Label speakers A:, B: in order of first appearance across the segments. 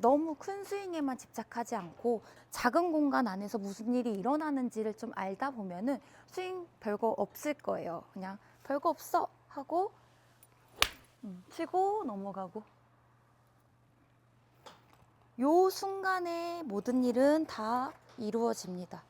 A: 너무 큰 스윙에만 집착하지 않고 작은 공간 안에서 무슨 일이 일어나는지를 좀 알다 보면은 스윙 별거 없을 거예요. 그냥 별거 없어 하고 치고 넘어가고, 요 순간에 모든 일은 다 이루어집니다.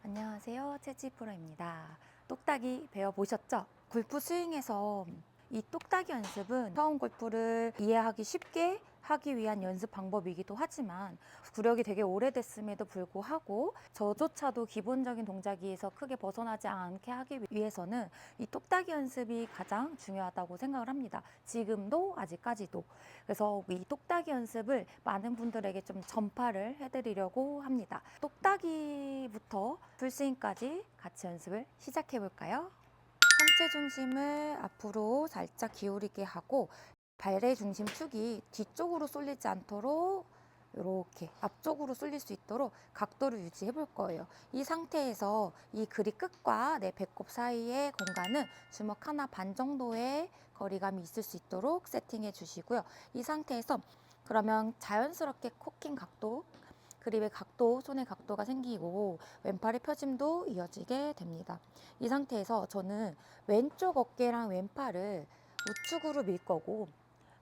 A: 안녕하세요, 채지 프로입니다. 똑딱이 배워보셨죠? 골프 스윙에서 이 똑딱이 연습은 처음 골프를 이해하기 쉽게 하기 위한 연습 방법이기도 하지만 구력이 되게 오래됐음에도 불구하고 저조차도 기본적인 동작에서 크게 벗어나지 않게 하기 위해서는 이 똑딱이 연습이 가장 중요하다고 생각을 합니다. 지금도 아직까지도. 그래서 이 똑딱이 연습을 많은 분들에게 좀 전파를 해드리려고 합니다. 똑딱이부터 풀스윙까지 같이 연습을 시작해 볼까요? 상체 중심을 앞으로 살짝 기울이게 하고 발의 중심 축이 뒤쪽으로 쏠리지 않도록 이렇게 앞쪽으로 쏠릴 수 있도록 각도를 유지해 볼 거예요. 이 상태에서 이 그립 끝과 내 배꼽 사이의 공간은 주먹 하나 반 정도의 거리감이 있을 수 있도록 세팅해 주시고요. 이 상태에서 그러면 자연스럽게 코킹 각도, 그립의 각도, 손의 각도가 생기고 왼팔의 펴짐도 이어지게 됩니다. 이 상태에서 저는 왼쪽 어깨랑 왼팔을 우측으로 밀 거고,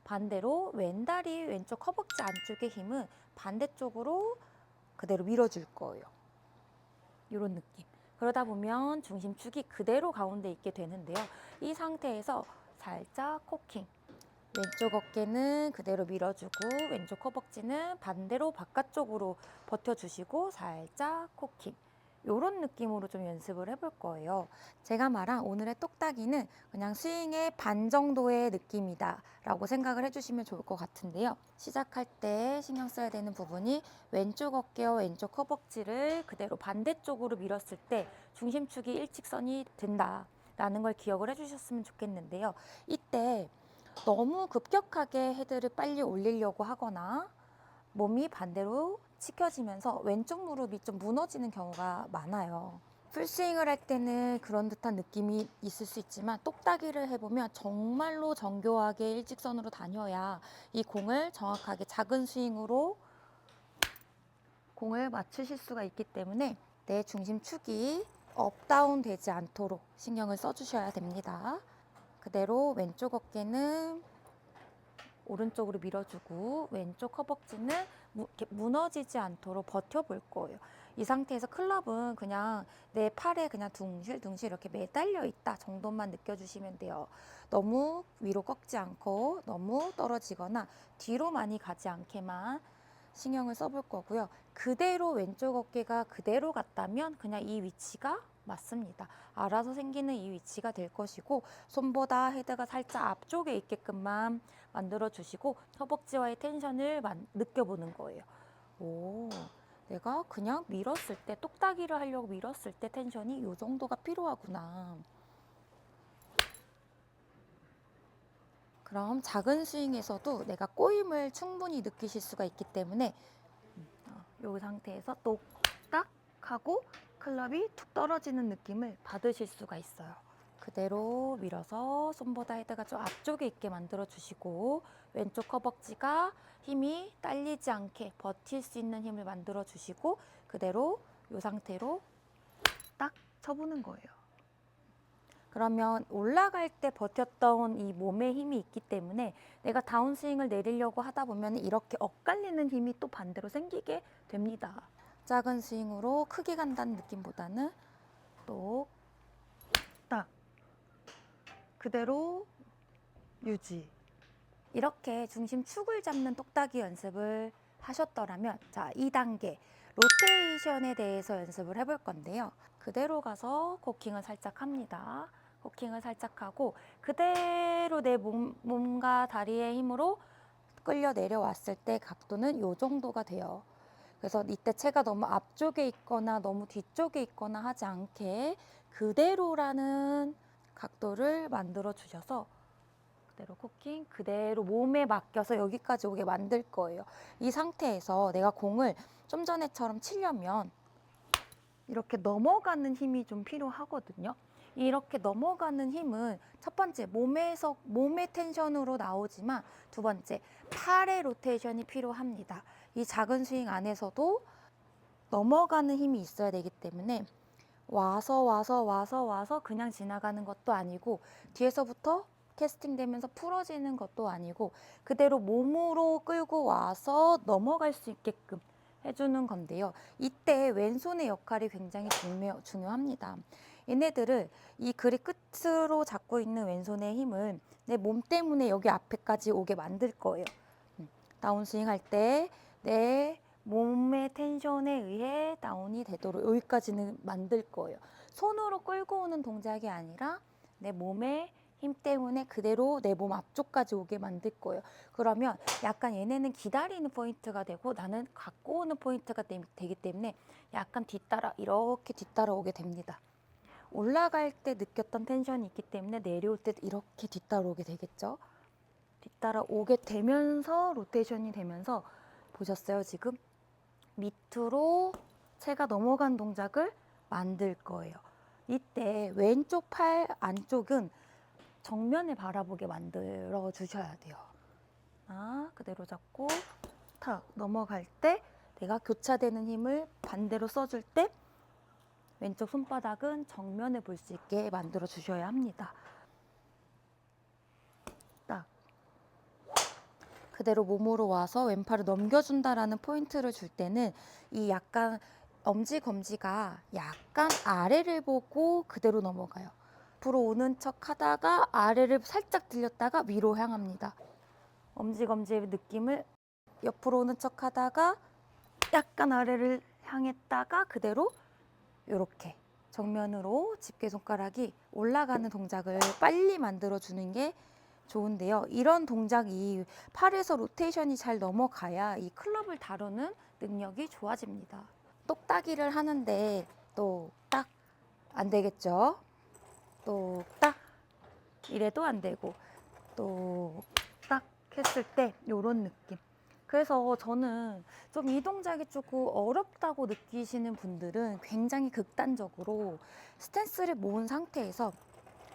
A: 반대로 왼다리 왼쪽 허벅지 안쪽의 힘은 반대쪽으로 그대로 밀어줄 거예요. 이런 느낌. 그러다 보면 중심축이 그대로 가운데 있게 되는데요. 이 상태에서 살짝 코킹. 왼쪽 어깨는 그대로 밀어주고 왼쪽 허벅지는 반대로 바깥쪽으로 버텨주시고 살짝 코킹. 이런 느낌으로 좀 연습을 해볼 거예요. 제가 말한 오늘의 똑딱이는 그냥 스윙의 반 정도의 느낌이다 라고 생각을 해주시면 좋을 것 같은데요. 시작할 때 신경 써야 되는 부분이 왼쪽 어깨와 왼쪽 허벅지를 그대로 반대쪽으로 밀었을 때 중심축이 일직선이 된다 라는 걸 기억을 해주셨으면 좋겠는데요. 이때 너무 급격하게 헤드를 빨리 올리려고 하거나 몸이 반대로 치켜지면서 왼쪽 무릎이 좀 무너지는 경우가 많아요. 풀스윙을 할 때는 그런 듯한 느낌이 있을 수 있지만 똑딱이를 해보면 정말로 정교하게 일직선으로 다녀야 이 공을 정확하게 작은 스윙으로 공을 맞추실 수가 있기 때문에 내 중심축이 업다운 되지 않도록 신경을 써주셔야 됩니다. 그대로 왼쪽 어깨는 오른쪽으로 밀어주고 왼쪽 허벅지는 이렇게 무너지지 않도록 버텨볼 거예요. 이 상태에서 클럽은 그냥 내 팔에 그냥 둥실둥실 이렇게 매달려 있다 정도만 느껴주시면 돼요. 너무 위로 꺾지 않고 너무 떨어지거나 뒤로 많이 가지 않게만 신경을 써볼 거고요. 그대로 왼쪽 어깨가 그대로 갔다면 그냥 이 위치가 맞습니다. 알아서 생기는 이 위치가 될 것이고, 손보다 헤드가 살짝 앞쪽에 있게끔만 만들어 주시고 허벅지와의 텐션을 느껴보는 거예요. 오, 내가 그냥 밀었을 때, 똑딱이를 하려고 밀었을 때 텐션이 이 정도가 필요하구나. 그럼 작은 스윙에서도 내가 꼬임을 충분히 느끼실 수가 있기 때문에 이 상태에서 똑딱 하고 클럽이 툭 떨어지는 느낌을 받으실 수가 있어요. 그대로 밀어서 손보다 헤드가 좀 앞쪽에 있게 만들어 주시고 왼쪽 허벅지가 힘이 딸리지 않게 버틸 수 있는 힘을 만들어 주시고 그대로 이 상태로 딱 쳐보는 거예요. 그러면 올라갈 때 버텼던 이 몸의 힘이 있기 때문에 내가 다운스윙을 내리려고 하다 보면 이렇게 엇갈리는 힘이 또 반대로 생기게 됩니다. 작은 스윙으로 크게 간다는 느낌보다는 또 딱 그대로 유지. 이렇게 중심축을 잡는 똑딱이 연습을 하셨더라면 자, 2단계 로테이션에 대해서 연습을 해볼 건데요. 그대로 가서 코킹을 살짝 합니다. 코킹을 살짝 하고 그대로 내 몸과 다리의 힘으로 끌려 내려왔을 때 각도는 이 정도가 돼요. 그래서 이때 채가 너무 앞쪽에 있거나 너무 뒤쪽에 있거나 하지 않게 그대로라는 각도를 만들어 주셔서 그대로 코킹, 그대로 몸에 맡겨서 여기까지 오게 만들 거예요. 이 상태에서 내가 공을 좀 전에처럼 치려면 이렇게 넘어가는 힘이 좀 필요하거든요. 이렇게 넘어가는 힘은 첫 번째 몸의 텐션으로 나오지만 두 번째 팔의 로테이션이 필요합니다. 이 작은 스윙 안에서도 넘어가는 힘이 있어야 되기 때문에 와서 그냥 지나가는 것도 아니고 뒤에서부터 캐스팅 되면서 풀어지는 것도 아니고 그대로 몸으로 끌고 와서 넘어갈 수 있게끔 해주는 건데요. 이때 왼손의 역할이 굉장히 중요합니다. 얘네들을 이 그립 끝으로 잡고 있는 왼손의 힘을 내 몸 때문에 여기 앞에까지 오게 만들 거예요. 다운스윙 할 때 내 몸의 텐션에 의해 다운이 되도록 여기까지는 만들 거예요. 손으로 끌고 오는 동작이 아니라 내 몸의 힘 때문에 그대로 내 몸 앞쪽까지 오게 만들 거예요. 그러면 약간 얘네는 기다리는 포인트가 되고 나는 갖고 오는 포인트가 되기 때문에 약간 이렇게 뒤따라 오게 됩니다. 올라갈 때 느꼈던 텐션이 있기 때문에 내려올 때 이렇게 뒤따라오게 되겠죠. 뒤따라오게 되면서 로테이션이 되면서 보셨어요? 지금 밑으로 채가 넘어간 동작을 만들 거예요. 이때 왼쪽 팔 안쪽은 정면을 바라보게 만들어 주셔야 돼요. 그대로 잡고 탁 넘어갈 때 내가 교차되는 힘을 반대로 써줄 때 왼쪽 손바닥은 정면을 볼 수 있게 만들어 주셔야 합니다. 딱 그대로 몸으로 와서 왼팔을 넘겨준다라는 포인트를 줄 때는 이 약간 엄지검지가 약간 아래를 보고 그대로 넘어가요. 앞으로 오는 척 하다가 아래를 살짝 들렸다가 위로 향합니다. 엄지검지의 느낌을 옆으로 오는 척 하다가 약간 아래를 향했다가 그대로 이렇게 정면으로 집게손가락이 올라가는 동작을 빨리 만들어주는 게 좋은데요. 이런 동작이 팔에서 로테이션이 잘 넘어가야 이 클럽을 다루는 능력이 좋아집니다. 똑딱이를 하는데 똑딱 안 되겠죠? 똑딱 이래도 안 되고 똑딱 했을 때 이런 느낌. 그래서 저는 좀 이 동작이 조금 어렵다고 느끼시는 분들은 굉장히 극단적으로 스탠스를 모은 상태에서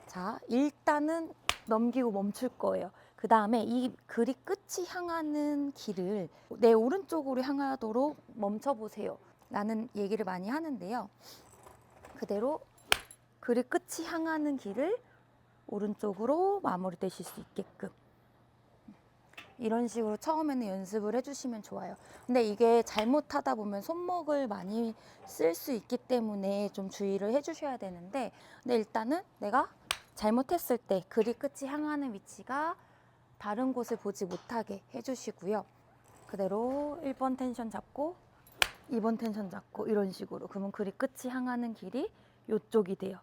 A: 자 일단은 넘기고 멈출 거예요. 그 다음에 이 그립 끝이 향하는 길을 내 오른쪽으로 향하도록 멈춰보세요 라는 얘기를 많이 하는데요. 그대로 그립 끝이 향하는 길을 오른쪽으로 마무리되실 수 있게끔 이런 식으로 처음에는 연습을 해주시면 좋아요. 근데 이게 잘못하다 보면 손목을 많이 쓸 수 있기 때문에 좀 주의를 해주셔야 되는데 근데 일단은 내가 잘못했을 때 그립 끝이 향하는 위치가 다른 곳을 보지 못하게 해주시고요. 그대로 1번 텐션 잡고 2번 텐션 잡고 이런 식으로 그러면 그립 끝이 향하는 길이 이쪽이 돼요.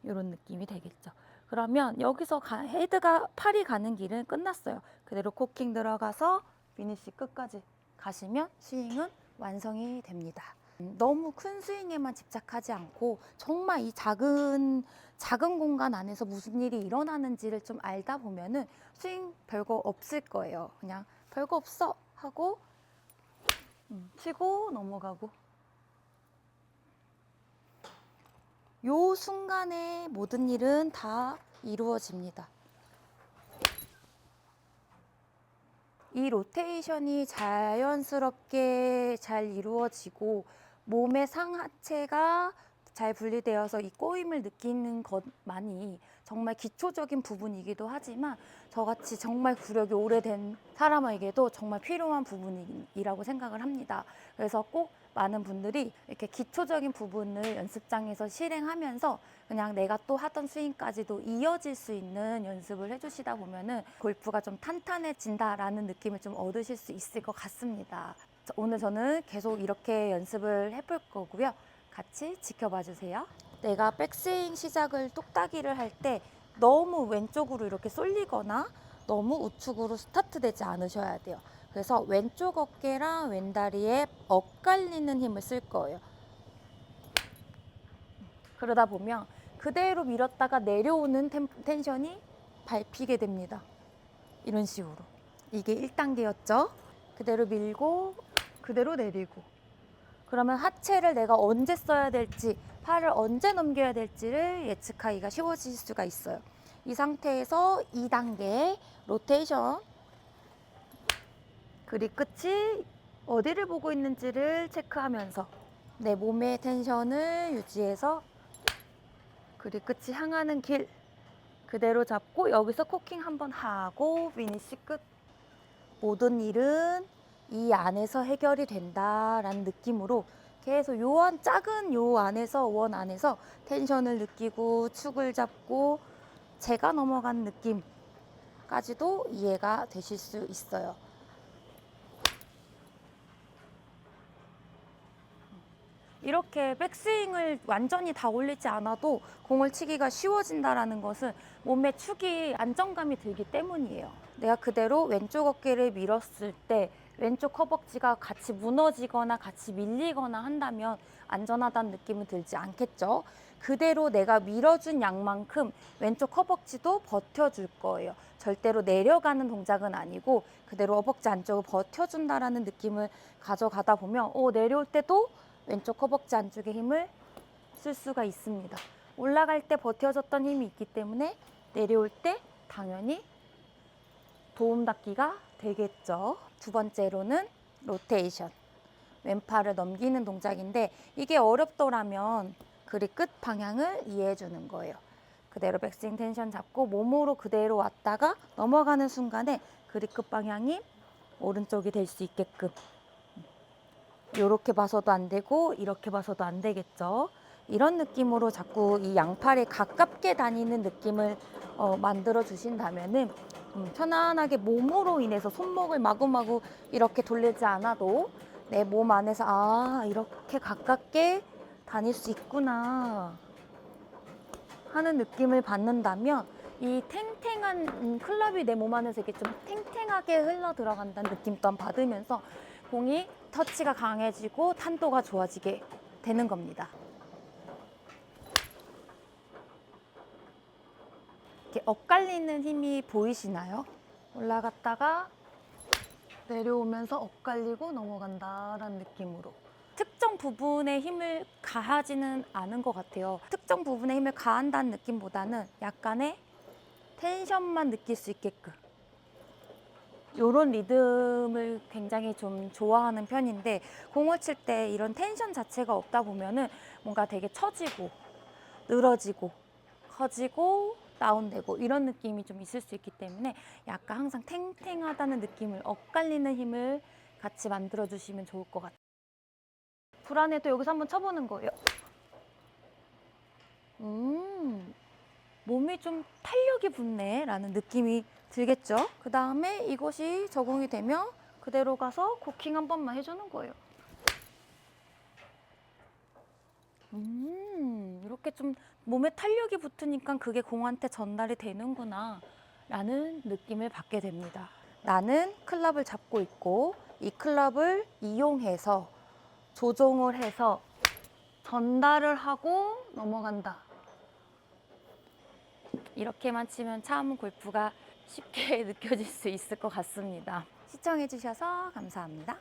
A: 이런 느낌이 되겠죠. 그러면 여기서 헤드가 팔이 가는 길은 끝났어요. 그대로 코킹 들어가서 피니시 끝까지 가시면 스윙은 완성이 됩니다. 너무 큰 스윙에만 집착하지 않고 정말 이 작은 공간 안에서 무슨 일이 일어나는지를 좀 알다 보면은 스윙 별거 없을 거예요. 그냥 별거 없어 하고 치고 넘어가고 요 순간에 모든 일은 다 이루어집니다. 이 로테이션이 자연스럽게 잘 이루어지고 몸의 상하체가 잘 분리되어서 이 꼬임을 느끼는 것만이 정말 기초적인 부분이기도 하지만 저같이 정말 구력이 오래된 사람에게도 정말 필요한 부분이라고 생각을 합니다. 그래서 꼭 많은 분들이 이렇게 기초적인 부분을 연습장에서 실행하면서 그냥 내가 또 하던 스윙까지도 이어질 수 있는 연습을 해주시다 보면은 골프가 좀 탄탄해진다라는 느낌을 좀 얻으실 수 있을 것 같습니다. 오늘 저는 계속 이렇게 연습을 해볼 거고요. 같이 지켜봐 주세요. 내가 백스윙 시작을 똑딱이를 할 때 너무 왼쪽으로 이렇게 쏠리거나 너무 우측으로 스타트되지 않으셔야 돼요. 그래서 왼쪽 어깨랑 왼다리에 엇갈리는 힘을 쓸 거예요. 그러다 보면 그대로 밀었다가 내려오는 텐션이 밟히게 됩니다. 이런 식으로. 이게 1단계였죠. 그대로 밀고 그대로 내리고. 그러면 하체를 내가 언제 써야 될지 팔을 언제 넘겨야 될지를 예측하기가 쉬워질 수가 있어요. 이 상태에서 2단계 로테이션, 그립 끝이 어디를 보고 있는지를 체크하면서 내 몸의 텐션을 유지해서 그립 끝이 향하는 길 그대로 잡고 여기서 코킹 한번 하고 피니시 끝. 모든 일은 이 안에서 해결이 된다라는 느낌으로 계속 작은 요 안에서 원 안에서 텐션을 느끼고 축을 잡고 제가 넘어간 느낌까지도 이해가 되실 수 있어요. 이렇게 백스윙을 완전히 다 올리지 않아도 공을 치기가 쉬워진다는 것은 몸의 축이 안정감이 들기 때문이에요. 내가 그대로 왼쪽 어깨를 밀었을 때 왼쪽 허벅지가 같이 무너지거나 같이 밀리거나 한다면 안전하다는 느낌은 들지 않겠죠. 그대로 내가 밀어준 양만큼 왼쪽 허벅지도 버텨줄 거예요. 절대로 내려가는 동작은 아니고 그대로 허벅지 안쪽을 버텨준다라는 느낌을 가져가다 보면 내려올 때도 왼쪽 허벅지 안쪽에 힘을 쓸 수가 있습니다. 올라갈 때 버텨줬던 힘이 있기 때문에 내려올 때 당연히 도움닫기가 되겠죠. 두 번째로는 로테이션. 왼팔을 넘기는 동작인데 이게 어렵더라면 그립 끝 방향을 이해해 주는 거예요. 그대로 백스윙 텐션 잡고 몸으로 그대로 왔다가 넘어가는 순간에 그립 끝 방향이 오른쪽이 될 수 있게끔 이렇게 봐서도 안 되고 이렇게 봐서도 안 되겠죠. 이런 느낌으로 자꾸 이 양팔에 가깝게 다니는 느낌을 만들어 주신다면은 편안하게 몸으로 인해서 손목을 마구마구 이렇게 돌리지 않아도 내 몸 안에서 이렇게 가깝게 다닐 수 있구나 하는 느낌을 받는다면 이 탱탱한 클럽이 내 몸 안에서 이렇게 좀 탱탱하게 흘러 들어간다는 느낌 또한 받으면서 공이 터치가 강해지고 탄도가 좋아지게 되는 겁니다. 이렇게 엇갈리는 힘이 보이시나요? 올라갔다가 내려오면서 엇갈리고 넘어간다라는 느낌으로 특정 부분에 힘을 가하지는 않은 것 같아요. 특정 부분에 힘을 가한다는 느낌보다는 약간의 텐션만 느낄 수 있게끔 이런 리듬을 굉장히 좀 좋아하는 편인데 공을 칠 때 이런 텐션 자체가 없다 보면은 뭔가 되게 처지고 늘어지고 커지고 다운되고 이런 느낌이 좀 있을 수 있기 때문에 약간 항상 탱탱하다는 느낌을 엇갈리는 힘을 같이 만들어 주시면 좋을 것 같아요. 불안해도 여기서 한번 쳐보는 거예요. 몸이 좀 탄력이 붙네 라는 느낌이 들겠죠. 그 다음에 이것이 적응이 되면 그대로 가서 코킹 한 번만 해주는 거예요. 이렇게 좀 몸에 탄력이 붙으니까 그게 공한테 전달이 되는구나 라는 느낌을 받게 됩니다. 나는 클럽을 잡고 있고 이 클럽을 이용해서 조종을 해서 전달을 하고 넘어간다. 이렇게만 치면 참 골프가 쉽게 느껴질 수 있을 것 같습니다. 시청해주셔서 감사합니다.